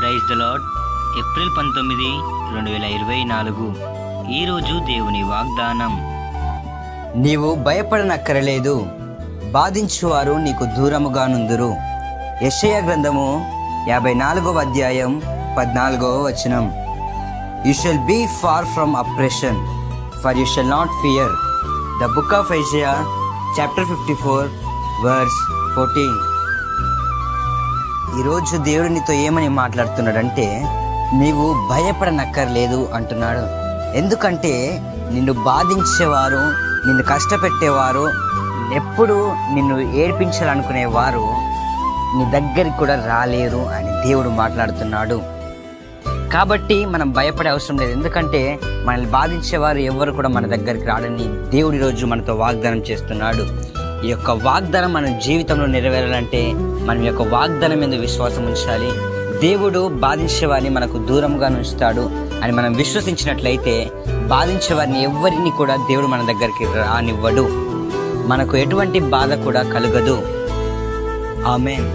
Praise the lord. April 19, 2024. ఈరోజు దేవుని వాగ్దానం. నీవు భయపడనక్కరలేదు, బాధించువారు నీకు దూరముగా నుందురు. యెషయా గ్రంథము 54వ అధ్యాయం 14వ వచనం. You shall be far from oppression, for you shall not fear. The book of Isaiah, chapter 54, verse 14. ఈరోజు దేవుడు నీతో ఏమని మాట్లాడుతున్నాడంటే, నీవు భయపడనక్కర్లేదు అంటున్నాడు. ఎందుకంటే నిన్ను బాధించేవారు, నిన్ను కష్టపెట్టేవారు, ఎప్పుడు నిన్ను ఏడ్పించాలనుకునేవారు నీ దగ్గరికి కూడా రాలేరు అని దేవుడు మాట్లాడుతున్నాడు. కాబట్టి మనం భయపడే అవసరం లేదు. ఎందుకంటే మనల్ని బాధించేవారు ఎవరు కూడా మన దగ్గరికి రాడని దేవుడు ఈరోజు మనతో వాగ్దానం చేస్తున్నాడు. ఈ యొక్క వాగ్దానం మన జీవితంలో నెరవేరాలంటే మనం యొక్క వాగ్దానం మీద విశ్వాసం ఉంచాలి. దేవుడు బాధించేవారిని మనకు దూరంగా ఉంచుతాడు అని మనం విశ్వసించినట్లయితే బాధించేవారిని ఎవరిని కూడా దేవుడు మన దగ్గరికి రానివ్వడు. మనకు ఎటువంటి బాధ కూడా కలుగదు. ఆమేన్.